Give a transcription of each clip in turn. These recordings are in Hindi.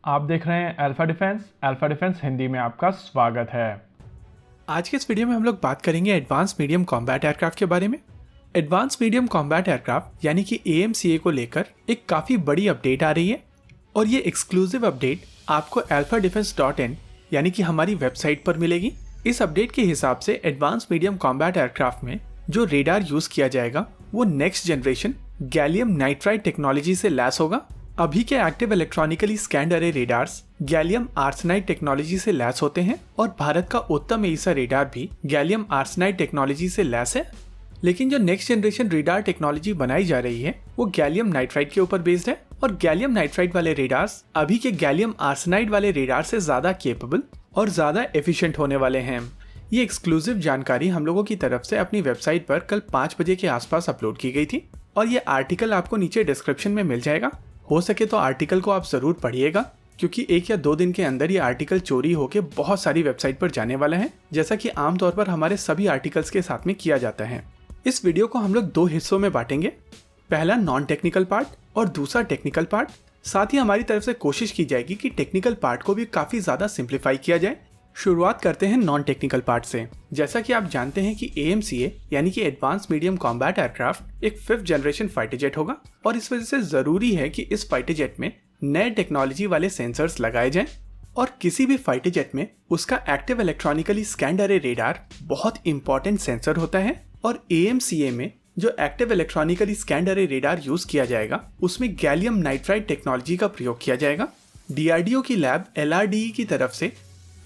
आप देख रहे हैं अल्फा डिफेंस हिंदी में आपका स्वागत है। आज के इस वीडियो में हम लोग बात करेंगे एडवांस मीडियम कॉम्बैट एयरक्राफ्ट के बारे में। एडवांस मीडियम कॉम्बैट एयरक्राफ्ट यानी कि AMCA को लेकर एक काफ़ी बड़ी अपडेट आ रही है और ये एक्सक्लूसिव अपडेट आपको alphadefense.in यानी कि हमारी वेबसाइट पर मिलेगी। इस अपडेट के हिसाब से एडवांस मीडियम कॉम्बैट एयरक्राफ्ट में जो रेडार यूज़ किया जाएगा वो next generation gallium nitride technology से लैस होगा। अभी के एक्टिव इलेक्ट्रॉनिकली स्कैन्ड अरे रेडार्स गैलियम आर्सेनाइड टेक्नोलॉजी से लैस होते हैं और भारत का उत्तम एईसा रेडार भी गैलियम आर्सेनाइड टेक्नोलॉजी से लैस है। लेकिन जो नेक्स्ट जनरेशन रेडार टेक्नोलॉजी बनाई जा रही है वो गैलियम नाइट्राइड के ऊपर बेस्ड है और गैलियम नाइट्राइड वाले रेडार्स अभी के गैलियम आर्सेनाइड वाले रेडार से ज्यादा केपेबल और ज्यादा एफिशिएंट होने वाले हैं। ये एक्सक्लूसिव जानकारी हम लोगों की तरफ से अपनी वेबसाइट पर कल 5 बजे के आसपास अपलोड की गई थी और ये आर्टिकल आपको नीचे डिस्क्रिप्शन में मिल जाएगा। हो सके तो आर्टिकल को आप जरूर पढ़िएगा क्योंकि 1 या 2 दिन के अंदर ये आर्टिकल चोरी होकर बहुत सारी वेबसाइट पर जाने वाला है, जैसा कि आमतौर पर हमारे सभी आर्टिकल्स के साथ में किया जाता है। इस वीडियो को हम लोग 2 हिस्सों में बांटेंगे, पहला नॉन टेक्निकल पार्ट और दूसरा टेक्निकल पार्ट। साथ ही हमारी तरफ से कोशिश की जाएगी कि टेक्निकल पार्ट को भी काफी ज्यादा सिंप्लीफाई किया जाए। शुरुआत करते हैं नॉन टेक्निकल पार्ट से। जैसा कि आप जानते हैं कि AMCA यानी कि एडवांस मीडियम कॉम्बैट एयरक्राफ्ट एक 5th जनरेशन फाइटर जेट होगा और इस वजह से जरूरी है कि इस फाइटर जेट में नए टेक्नोलॉजी वाले सेंसर्स लगाए जाएं और किसी भी फाइटर जेट में उसका एक्टिव इलेक्ट्रॉनिकली स्कैन्ड अरे रेडार बहुत इंपॉर्टेंट सेंसर होता है। और AMCA में जो एक्टिव इलेक्ट्रॉनिकली स्कैन्ड अरे रेडार यूज किया जाएगा उसमें गैलियम नाइट्राइड टेक्नोलॉजी का प्रयोग किया जाएगा। DRDO की लैब LRDE की तरफ से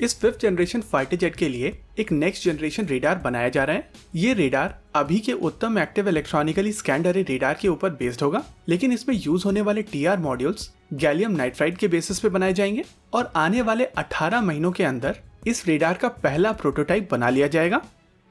इस 5th जनरेशन फाइटर जेट के लिए एक नेक्स्ट जनरेशन रेडार बनाया जा रहा है। ये रेडार अभी के उत्तम एक्टिव इलेक्ट्रॉनिकली स्कैन्ड अरे रेडार के ऊपर बेस्ड होगा, लेकिन इसमें यूज होने वाले TR मॉड्यूल्स गैलियम नाइट्राइड के बेसिस पे बनाए जाएंगे और आने वाले 18 महीनों के अंदर इस रेडार का पहला प्रोटोटाइप बना लिया जाएगा।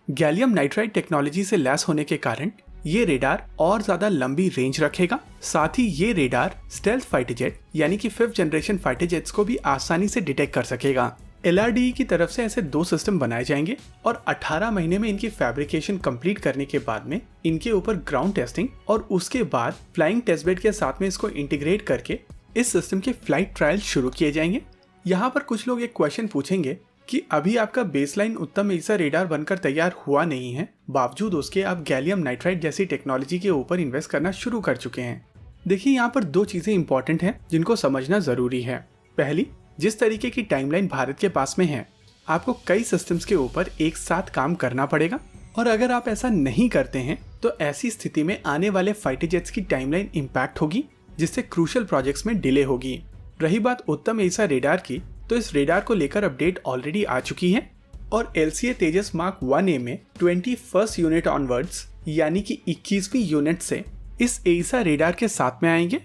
गैलियम नाइट्राइड टेक्नोलॉजी से लैस होने के कारण ये रेडार और ज्यादा लंबी रेंज रखेगा। साथ ही ये रेडार स्टेल्थ फाइटर जेट यानी कि 5th जनरेशन फाइटर जेट्स को भी आसानी से डिटेक्ट कर सकेगा। LRDE की तरफ से ऐसे 2 सिस्टम बनाए जाएंगे और 18 महीने में इनकी फैब्रिकेशन कंप्लीट करने के बाद में इनके ऊपर ग्राउंड टेस्टिंग और उसके बाद फ्लाइंग टेस्ट बेड के साथ में इसको इंटीग्रेट करके इस सिस्टम के फ्लाइट ट्रायल शुरू किए जाएंगे। यहाँ पर कुछ लोग एक क्वेश्चन पूछेंगे कि अभी आपका बेसलाइन उत्तम एईसा रेडार बनकर तैयार हुआ नहीं है, बावजूद उसके आप गैलियम नाइट्राइड जैसी टेक्नोलॉजी के ऊपर इन्वेस्ट करना शुरू कर चुके हैं। देखिए, यहाँ पर 2 चीजें इंपॉर्टेंट हैं जिनको समझना जरूरी है। पहली, जिस तरीके की टाइमलाइन भारत के पास में है, आपको कई सिस्टम्स के ऊपर एक साथ काम करना पड़ेगा और अगर आप ऐसा नहीं करते हैं तो ऐसी स्थिति में आने वाले फाइटर जेट्स की टाइमलाइन इंपैक्ट होगी, जिससे क्रूशियल प्रोजेक्ट्स में डिले होगी। रही बात उत्तम एईसा रेडार की, तो इस रेडार को लेकर अपडेट ऑलरेडी आ चुकी है और LCA तेजस मार्क 1A में 21st यूनिट ऑनवर्ड्स यानी कि 21वीं यूनिट से इस एईसा रेडार के साथ में आएंगे।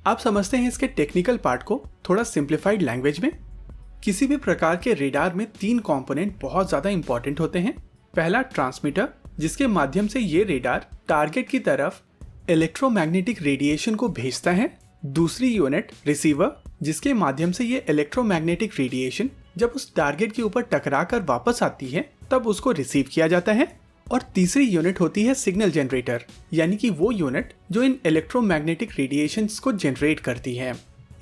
आप समझते हैं इसके टेक्निकल पार्ट को थोड़ा सिंप्लीफाइड लैंग्वेज में। किसी भी प्रकार के रेडार में 3 कंपोनेंट बहुत ज्यादा इंपॉर्टेंट होते हैं। पहला, ट्रांसमीटर, जिसके माध्यम से ये रेडार टारगेट की तरफ इलेक्ट्रोमैग्नेटिक रेडिएशन को भेजता है। दूसरी यूनिट, रिसीवर, जिसके माध्यम से ये इलेक्ट्रोमैग्नेटिक रेडिएशन जब उस टारगेट के ऊपर टकरा कर वापस आती है तब उसको रिसीव किया जाता है। और तीसरी यूनिट होती है सिग्नल जनरेटर, यानी कि वो यूनिट जो इन इलेक्ट्रोमैग्नेटिक रेडिएशंस को जनरेट करती है।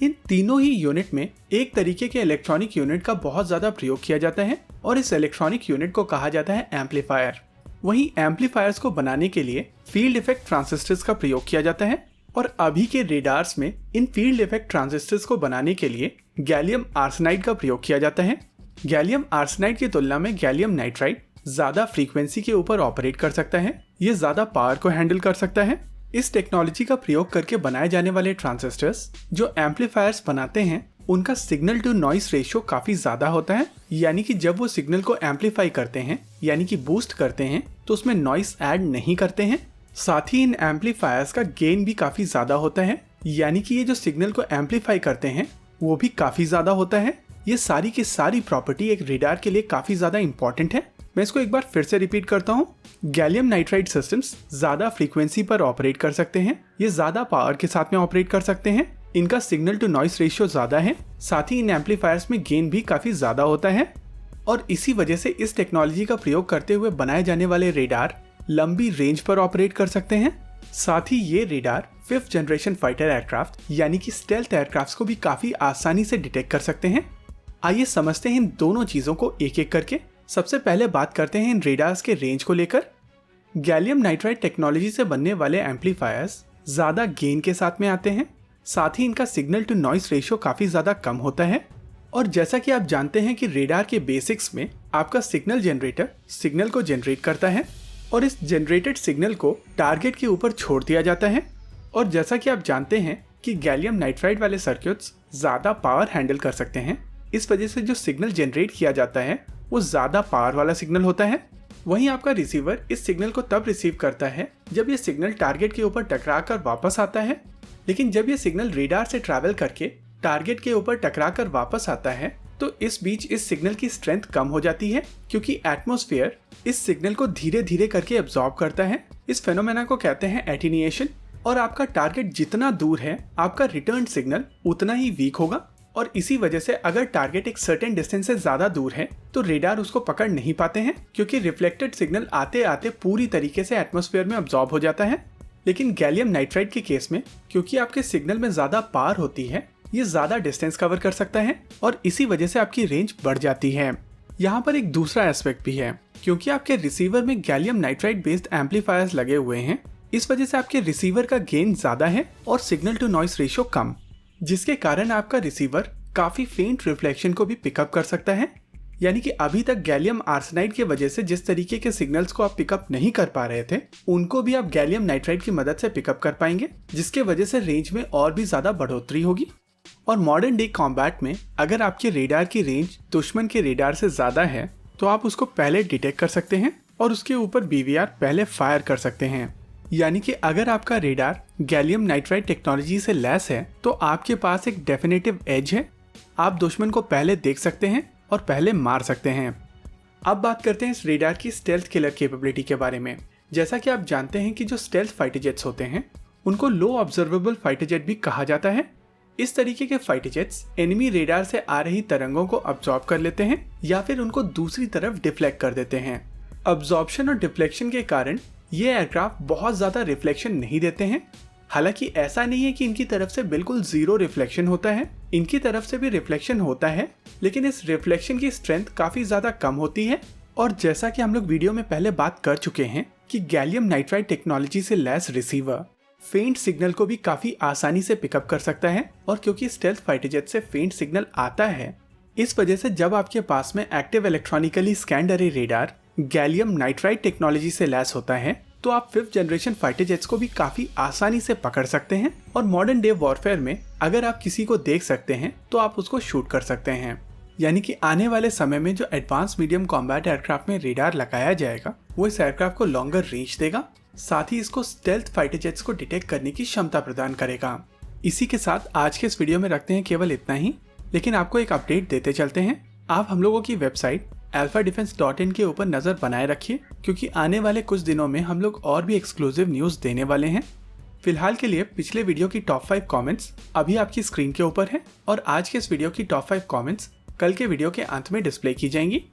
इन तीनों ही यूनिट में एक तरीके के इलेक्ट्रॉनिक यूनिट का बहुत ज्यादा प्रयोग किया जाता है और इस इलेक्ट्रॉनिक यूनिट को कहा जाता है एम्पलीफायर। वहीं एम्पलीफायर्स को बनाने के लिए फील्ड इफेक्ट ट्रांजिस्टर्स का प्रयोग किया जाता है और अभी के रेडार्स में इन फील्ड इफेक्ट ट्रांजिस्टर्स को बनाने के लिए गैलियम आर्सेनाइड का प्रयोग किया जाता है। गैलियम आर्सेनाइड की तुलना में गैलियम नाइट्राइड ज्यादा फ्रीक्वेंसी के ऊपर ऑपरेट कर सकता है, ये ज्यादा पावर को हैंडल कर सकता है। इस टेक्नोलॉजी का प्रयोग करके बनाए जाने वाले ट्रांजिस्टर्स जो एम्पलीफायर्स बनाते हैं उनका सिग्नल टू नॉइस रेशियो काफी ज्यादा होता है, यानी कि जब वो सिग्नल को एम्पलीफाई करते हैं यानी कि बूस्ट करते हैं तो उसमें नॉइस ऐड नहीं करते हैं। साथ ही इन एम्पलीफायर्स का गेन भी काफी ज्यादा होता है, यानी कि ये जो सिग्नल को एम्पलीफाई करते हैं वो भी काफी ज्यादा होता है। ये सारी की सारी प्रॉपर्टी एक रेडार के लिए काफी ज्यादा इंपॉर्टेंट है। मैं इसको एक बार फिर से रिपीट करता हूँ। गैलियम नाइट्राइड सिस्टम्स ज्यादा फ्रीक्वेंसी पर ऑपरेट कर सकते हैं, ये ज्यादा पावर के साथ में ऑपरेट कर सकते हैं, इनका सिग्नल टू नॉइस रेशियो ज्यादा है, साथ ही इन एम्पलीफायर्स में गेन भी काफी ज्यादा होता है और इसी वजह से इस टेक्नोलॉजी का प्रयोग करते हुए बनाए जाने वाले रेडार लंबी रेंज पर ऑपरेट कर सकते हैं। साथ ही ये radar 5th generation fighter aircraft यानी कि स्टेल्थ एयरक्राफ्ट को भी काफी आसानी से डिटेक्ट कर सकते हैं। आइए समझते हैं इन दोनों चीजों को एक एक करके। सबसे पहले बात करते हैं इन रेडार्स के रेंज को लेकर। गैलियम नाइट्राइड टेक्नोलॉजी से बनने वाले एम्पलीफायर्स ज्यादा गेन के साथ में आते हैं, साथ ही इनका सिग्नल टू नॉइस रेशियो काफी ज्यादा कम होता है। और जैसा कि आप जानते हैं कि रेडार के बेसिक्स में आपका सिग्नल जनरेटर सिग्नल को जनरेट करता है और इस जनरेटेड सिग्नल को टारगेट के ऊपर छोड़ दिया जाता है। और जैसा कि आप जानते हैं कि गैलियम नाइट्राइड वाले सर्किट्स ज्यादा पावर हैंडल कर सकते हैं, इस वजह से जो सिग्नल जनरेट किया जाता है वो ज्यादा पावर वाला सिग्नल होता है। वहीं आपका रिसीवर इस सिग्नल को तब रिसीव करता है जब ये सिग्नल टारगेट के ऊपर टकरा कर वापस आता है। लेकिन जब ये सिग्नल रेडार से ट्रैवल करके टारगेट के ऊपर टकरा कर वापस आता है तो इस बीच इस सिग्नल की स्ट्रेंथ कम हो जाती है, क्योंकि एटमॉस्फेयर इस सिग्नल को धीरे धीरे करके एब्जॉर्ब करता है। इस फेनोमेना को कहते हैं एटीनिएशन। और आपका टारगेट जितना दूर है आपका रिटर्न सिग्नल उतना ही वीक होगा। और इसी वजह से अगर टारगेट एक सर्टेन डिस्टेंस से ज्यादा दूर है तो रेडार उसको पकड़ नहीं पाते हैं, क्योंकि रिफ्लेक्टेड सिग्नल आते आते पूरी तरीके से एटमॉस्फेयर में अब्जॉर्ब हो जाता है। लेकिन गैलियम नाइट्राइड के केस में क्योंकि आपके सिग्नल में ज्यादा पावर होती है, ये ज्यादा डिस्टेंस कवर कर सकता है और इसी वजह से आपकी रेंज बढ़ जाती है। यहाँ पर एक दूसरा एस्पेक्ट भी है, क्योंकि आपके रिसीवर में गैलियम नाइट्राइड बेस्ड एम्पलीफायर्स लगे हुए हैं, इस वजह से आपके रिसीवर का गेन ज्यादा है और सिग्नल टू नॉइस रेशियो कम, जिसके कारण आपका रिसीवर काफी फेंट रिफ्लेक्शन को भी पिकअप कर सकता है। यानी कि अभी तक गैलियम आर्सेनाइड की वजह से जिस तरीके के सिग्नल्स को आप पिकअप नहीं कर पा रहे थे, उनको भी आप गैलियम नाइट्राइड की मदद से पिकअप कर पाएंगे, जिसके वजह से रेंज में और भी ज्यादा बढ़ोतरी होगी। और मॉडर्न डे कॉम्बैट में अगर आपके रेडार की रेंज दुश्मन के रेडार से ज्यादा है तो आप उसको पहले डिटेक्ट कर सकते हैं और उसके ऊपर बीवीआर पहले फायर कर सकते हैं। यानी कि अगर आपका रेडार गैलियम नाइट्राइड टेक्नोलॉजी से लैस है तो आपके पास एक डेफिनेटिव एज है, आप दुश्मन को पहले देख सकते हैं और पहले मार सकते हैं। अब बात करते हैं इस रेडार की स्टेल्थ किलर कैपेबिलिटी के बारे में। जैसा कि आप जानते हैं कि जो स्टेल्थ फाइटर जेट्स होते हैं उनको लो ऑब्जर्वेबल फाइटर जेट भी कहा जाता है। इस तरीके के फाइटर जेट्स एनिमी रेडार से आ रही तरंगों को अब्जॉर्ब कर लेते हैं या फिर उनको दूसरी तरफ डिफ्लेक्ट कर देते हैं। अब्जॉर्प्शन और डिफ्लेक्शन के कारण ये एयरक्राफ्ट बहुत ज्यादा रिफ्लेक्शन नहीं देते हैं। हालांकि ऐसा नहीं है कि इनकी तरफ से बिल्कुल जीरो रिफ्लेक्शन होता है, इनकी तरफ से भी रिफ्लेक्शन होता है, लेकिन इस रिफ्लेक्शन की स्ट्रेंथ काफी ज्यादा कम होती है। और जैसा कि हम लोग वीडियो में पहले बात कर चुके हैं कि गैलियम नाइट्राइड टेक्नोलॉजी से लैस रिसीवर फेंट सिग्नल को भी काफी आसानी से पिकअप कर सकता है। और क्योंकि स्टेल्थ फाइटर जेट से फेंट सिग्नल आता है, इस वजह से जब आपके पास में एक्टिव इलेक्ट्रॉनिकली स्कैन्ड अरे रेडार गैलियम नाइट्राइड टेक्नोलॉजी से लैस होता है तो आप 5th जनरेशन फाइटर जेट्स को भी काफी आसानी से पकड़ सकते हैं। और मॉडर्न डे वॉरफेयर में अगर आप किसी को देख सकते हैं तो आप उसको शूट कर सकते हैं। यानी कि आने वाले समय में जो एडवांस मीडियम कॉम्बैट एयरक्राफ्ट में रेडार लगाया जाएगा वो इस एयरक्राफ्ट को लॉन्गर रेंज देगा, साथ ही इसको स्टेल्थ फाइटर जेट्स को डिटेक्ट करने की क्षमता प्रदान करेगा। इसी के साथ आज के इस वीडियो में रखते हैं केवल इतना ही, लेकिन आपको एक अपडेट देते चलते हैं। आप हम लोगों की वेबसाइट alphadefense.in के ऊपर नजर बनाए रखिए, क्योंकि आने वाले कुछ दिनों में हम लोग और भी एक्सक्लूसिव न्यूज देने वाले हैं। फिलहाल के लिए पिछले वीडियो की टॉप 5 कमेंट्स अभी आपकी स्क्रीन के ऊपर है और आज के इस वीडियो की टॉप 5 कमेंट्स कल के वीडियो के अंत में डिस्प्ले की जाएंगी।